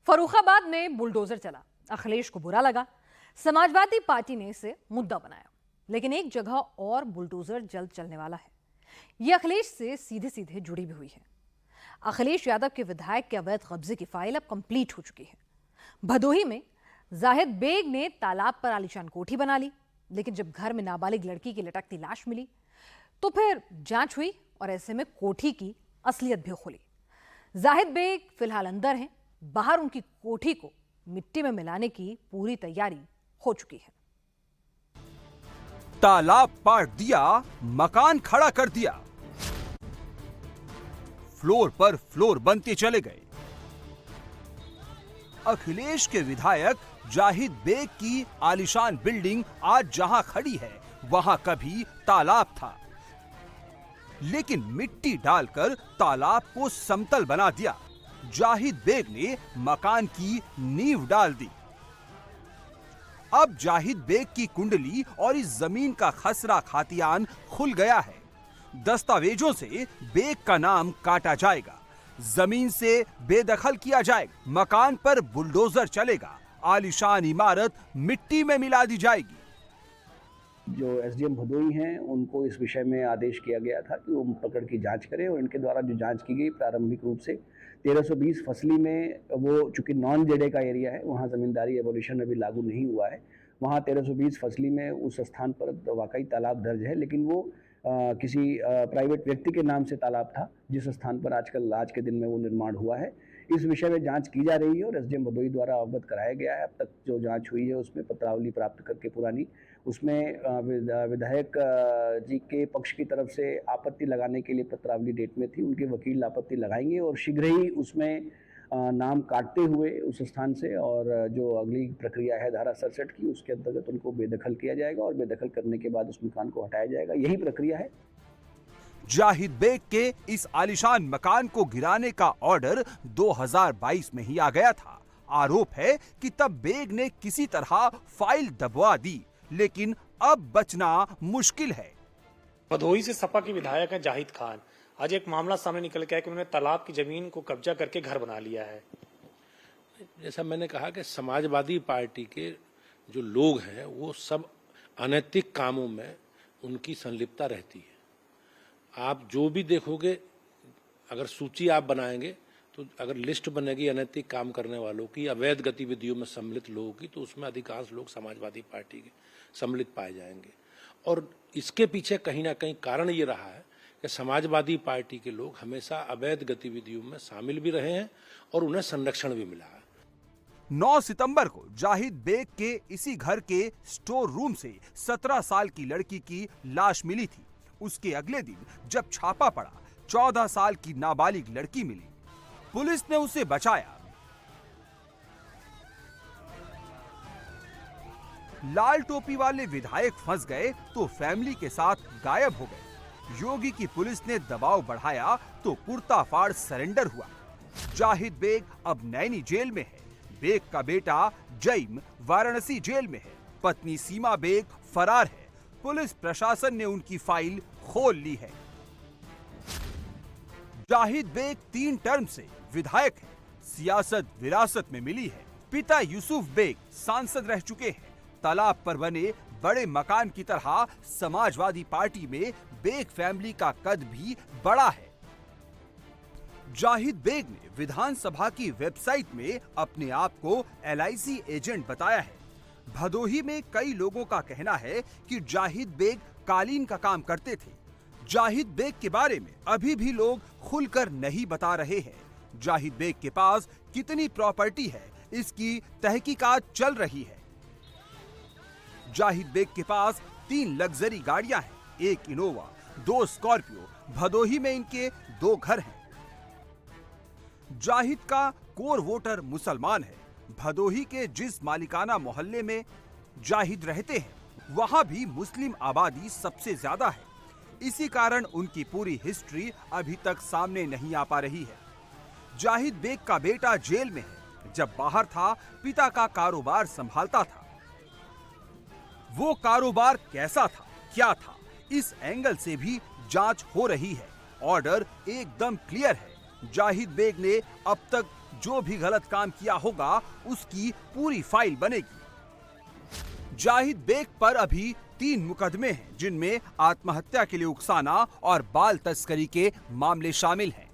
फर्रुखाबाद में बुलडोजर चला। अखिलेश को बुरा लगा। समाजवादी पार्टी ने इसे मुद्दा बनाया, लेकिन एक जगह और बुलडोजर जल्द चलने वाला है। यह अखिलेश से सीधे सीधे जुड़ी भी हुई है। अखिलेश यादव के विधायक के अवैध कब्जे की फाइल अब कंप्लीट हो चुकी है। भदोही में जाहिद बेग ने तालाब पर आलीशान कोठी बना ली, लेकिन जब घर में नाबालिग लड़की की लटकती लाश मिली तो फिर जांच हुई और ऐसे में कोठी की असलियत भी खुली। जाहिद बेग फिलहाल अंदर हैं। बाहर उनकी कोठी को मिट्टी में मिलाने की पूरी तैयारी हो चुकी है। तालाब पाट दिया, मकान खड़ा कर दिया, फ्लोर पर फ्लोर बनते चले गए। अखिलेश के विधायक जाहिद बेग की आलीशान बिल्डिंग आज जहां खड़ी है वहां कभी तालाब था, लेकिन मिट्टी डालकर तालाब को समतल बना दिया। जाहिद बेग ने मकान की नींव डाल दी। अब जाहिद बेग की कुंडली और इस जमीन का खसरा खातियान खुल गया है। दस्तावेजों से बेग का नाम काटा जाएगा, जमीन से बेदखल किया जाएगा, मकान पर बुलडोजर चलेगा, आलीशान इमारत मिट्टी में मिला दी जाएगी। जो एसडीएम भदोही हैं उनको इस विषय में आदेश किया गया था कि वो प्रकरण की जांच करें, और इनके द्वारा जो जांच की गई प्रारंभिक रूप से 1320 फसली में, वो चूंकि नॉन जेडे का एरिया है, वहाँ ज़मींदारी एवोल्यूशन अभी लागू नहीं हुआ है, वहाँ 1320 फसली में उस स्थान पर वाकई तालाब दर्ज है, लेकिन वो किसी प्राइवेट व्यक्ति के नाम से तालाब था, जिस स्थान पर आज के दिन में वो निर्माण हुआ है। इस विषय में जांच की जा रही है और एसडीएम भदोही द्वारा अवगत कराया गया है। अब तक जो जांच हुई है उसमें पत्रावली प्राप्त करके पुरानी, उसमें विधायक जी के पक्ष की तरफ से आपत्ति लगाने के लिए पत्रावली डेट में थी, उनके वकील आपत्ति लगाएंगे और शीघ्र ही उसमें नाम काटते हुए उस स्थान से, और जो अगली प्रक्रिया है धारा 67 की, उसके अंतर्गत उनको बेदखल किया जाएगा और बेदखल करने के बाद उस मकान को हटाया जाएगा। यही प्रक्रिया है। जाहिद बेग के इस आलीशान मकान को गिराने का ऑर्डर 2022 में ही आ गया था। आरोप है कि तब बेग ने किसी तरह फाइल दबवा दी, लेकिन अब बचना मुश्किल है। भदोही से सपा के विधायक है जाहिद खान। आज एक मामला सामने निकल के आया कि उन्होंने तालाब की जमीन को कब्जा करके घर बना लिया है। जैसा मैंने कहा कि समाजवादी पार्टी के जो लोग हैं वो सब अनैतिक कामों में उनकी संलिप्तता रहती है। आप जो भी देखोगे, अगर सूची आप बनाएंगे तो अगर लिस्ट बनेगी अनैतिक काम करने वालों की, अवैध गतिविधियों में सम्मिलित लोगों की, तो उसमें अधिकांश लोग समाजवादी पार्टी के सम्मिलित पाए जाएंगे। और इसके पीछे कहीं ना कहीं कारण ये रहा है कि समाजवादी पार्टी के लोग हमेशा अवैध गतिविधियों में शामिल भी रहे हैं और उन्हें संरक्षण भी मिला है। 9 सितंबर को जाहिद बेग के इसी घर के स्टोर रूम से 17 साल की लड़की की लाश मिली थी। उसके अगले दिन जब छापा पड़ा, 14 साल की नाबालिग लड़की मिली। पुलिस ने उसे बचाया। लाल टोपी वाले विधायक फंस गए तो फैमिली के साथ गायब हो गए। योगी की पुलिस ने दबाव बढ़ाया तो कुर्ता फाड़ सरेंडर हुआ। जाहिद बेग अब नैनी जेल में है। बेग का बेटा जईम वाराणसी जेल में है। पत्नी सीमा बेग फरार है। पुलिस प्रशासन ने उनकी फाइल खोल ली है। जाहिद बेग 3 टर्म से विधायक है। सियासत विरासत में मिली है। पिता यूसुफ बेग सांसद रह चुके हैं। तालाब पर बने बड़े मकान की तरह समाजवादी पार्टी में बेग फैमिली का कद भी बड़ा है। जाहिद बेग ने विधानसभा की वेबसाइट में अपने आप को LIC एजेंट बताया है। भदोही में कई लोगों का कहना है कि जाहिद बेग कालीन का काम करते थे। जाहिद बेग के बारे में अभी भी लोग खुलकर नहीं बता रहे हैं। जाहिद बेग के पास कितनी प्रॉपर्टी है, इसकी तहकीकात चल रही है। जाहिद बेग के पास 3 लग्जरी गाड़ियां हैं, 1 इनोवा, 2 स्कॉर्पियो। भदोही में इनके 2 घर हैं। जाहिद का कोर वोटर मुसलमान है। भदोही के जिस मालिकाना मोहल्ले में जाहिद रहते हैं वहां भी मुस्लिम आबादी सबसे ज्यादा है। इसी कारण उनकी पूरी हिस्ट्री अभी तक सामने नहीं आ पा रही है। जाहिद बेग का बेटा जेल में है। जब बाहर था, पिता का कारोबार संभालता था। वो कारोबार कैसा था, क्या था, इस एंगल से भी जांच हो रही है। ऑर्डर एकदम क्लियर है। जाहिद बेग ने अब तक जो भी गलत काम किया होगा उसकी पूरी फाइल बनेगी। जाहिद बेग पर अभी 3 मुकदमे हैं, जिनमें आत्महत्या के लिए उकसाना और बाल तस्करी के मामले शामिल हैं।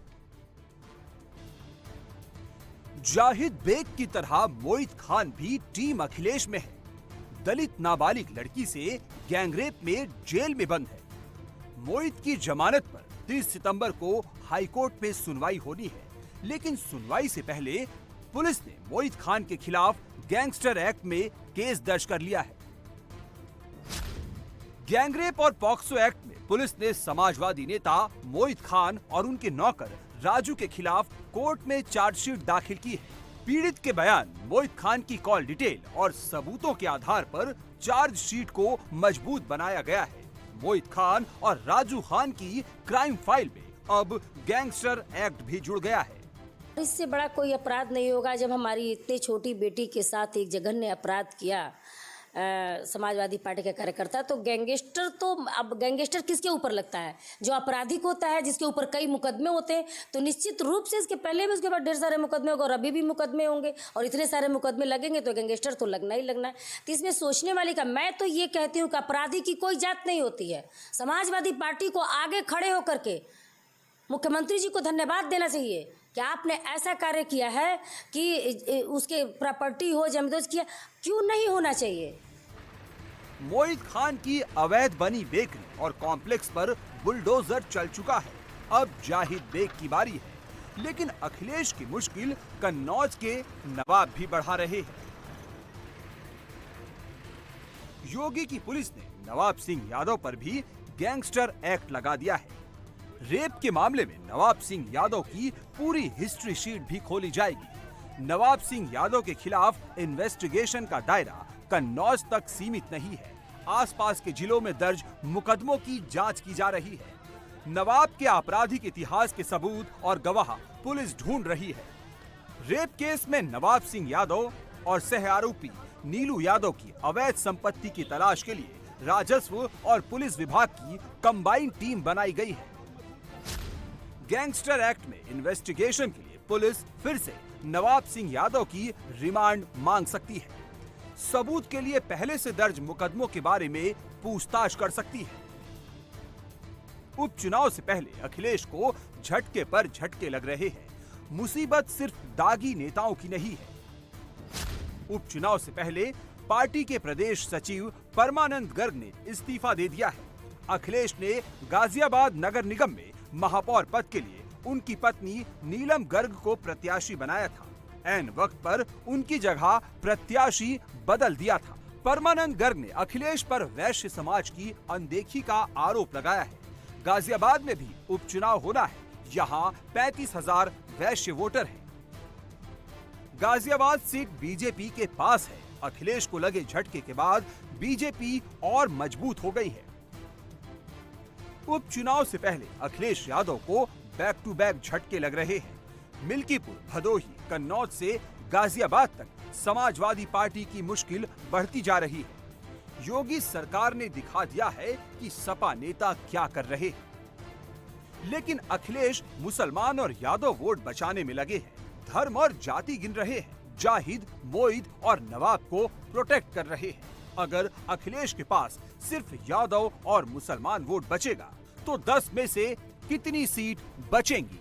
जाहिद बेग की तरह मोहित खान भी टीम अखिलेश में है। दलित नाबालिग लड़की से गैंगरेप में जेल में बंद है। मोहित की जमानत पर 30 सितंबर को हाईकोर्ट में सुनवाई होनी है, लेकिन सुनवाई से पहले पुलिस ने मोहित खान के खिलाफ गैंगस्टर एक्ट में केस दर्ज कर लिया है। गैंगरेप और पॉक्सो एक्ट में पुलिस ने समाजवादी नेता मोहित खान और उनके नौकर राजू के खिलाफ कोर्ट में चार्जशीट दाखिल की है। पीड़ित के बयान, मोहित खान की कॉल डिटेल और सबूतों के आधार पर चार्जशीट को मजबूत बनाया गया है। मोहित खान और राजू खान की क्राइम फाइल में अब गैंगस्टर एक्ट भी जुड़ गया है। इससे बड़ा कोई अपराध नहीं होगा जब हमारी इतनी छोटी बेटी के साथ एक जघन्य अपराध किया समाजवादी पार्टी का कार्यकर्ता। तो गैंगस्टर, तो अब गैंगस्टर किसके ऊपर लगता है? जो आपराधिक होता है, जिसके ऊपर कई मुकदमे होते हैं, तो निश्चित रूप से इसके पहले भी उसके बाद ढेर सारे मुकदमे होंगे और अभी भी मुकदमे होंगे और इतने सारे मुकदमे लगेंगे तो गैंगस्टर तो लगना ही लगना है। तो इसमें सोचने वाली का, मैं तो ये कहती हूँ कि अपराधी की कोई जात नहीं होती है। समाजवादी पार्टी को आगे खड़े होकर के मुख्यमंत्री जी को धन्यवाद देना चाहिए कि आपने ऐसा कार्य किया है कि उसके प्रॉपर्टी हो, जमींदोज किया, क्यों नहीं होना चाहिए। मोहित खान की अवैध बनी बेकरी और कॉम्प्लेक्स पर बुलडोजर चल चुका है। अब जाहिद बेग की बारी है, लेकिन अखिलेश की मुश्किल कन्नौज के नवाब भी बढ़ा रहे हैं। योगी की पुलिस ने नवाब सिंह यादव पर भी गैंगस्टर एक्ट लगा दिया है। रेप के मामले में नवाब सिंह यादव की पूरी हिस्ट्री शीट भी खोली जाएगी। नवाब सिंह यादव के खिलाफ इन्वेस्टिगेशन का दायरा कन्नौज तक सीमित नहीं है। आसपास के जिलों में दर्ज मुकदमों की जांच की जा रही है। नवाब के आपराधिक इतिहास के सबूत और गवाह पुलिस ढूंढ रही है। रेप केस में नवाब सिंह यादव और सह आरोपी नीलू यादव की अवैध संपत्ति की तलाश के लिए राजस्व और पुलिस विभाग की कंबाइंड टीम बनाई गई है। गैंगस्टर एक्ट में इन्वेस्टिगेशन के लिए पुलिस फिर से नवाब सिंह यादव की रिमांड मांग सकती है। सबूत के लिए पहले से दर्ज मुकदमों के बारे में पूछताछ कर सकती है। उपचुनाव से पहले अखिलेश को झटके पर झटके लग रहे हैं। मुसीबत सिर्फ दागी नेताओं की नहीं है। उपचुनाव से पहले पार्टी के प्रदेश सचिव परमानंद गर्ग ने इस्तीफा दे दिया है। अखिलेश ने गाजियाबाद नगर निगम में महापौर पद के लिए उनकी पत्नी नीलम गर्ग को प्रत्याशी बनाया था। ऐन वक्त पर उनकी जगह प्रत्याशी बदल दिया था। परमानंद गर्ग ने अखिलेश पर वैश्य समाज की अनदेखी का आरोप लगाया है। गाजियाबाद में भी उपचुनाव होना है। यहाँ 35,000 वैश्य वोटर हैं। गाजियाबाद सीट बीजेपी के पास है। अखिलेश को लगे झटके के बाद बीजेपी और मजबूत हो गई है। उपचुनाव से पहले अखिलेश यादव को बैक टू बैक झटके लग रहे हैं। मिल्कीपुर, भदोही, कन्नौज से गाजियाबाद तक समाजवादी पार्टी की मुश्किल बढ़ती जा रही है। योगी सरकार ने दिखा दिया है कि सपा नेता क्या कर रहे हैं, लेकिन अखिलेश मुसलमान और यादव वोट बचाने में लगे हैं। धर्म और जाति गिन रहे हैं। जाहिद, मोहित और नवाब को प्रोटेक्ट कर रहे हैं। अगर अखिलेश के पास सिर्फ यादव और मुसलमान वोट बचेगा तो 10 में से कितनी सीट बचेंगी?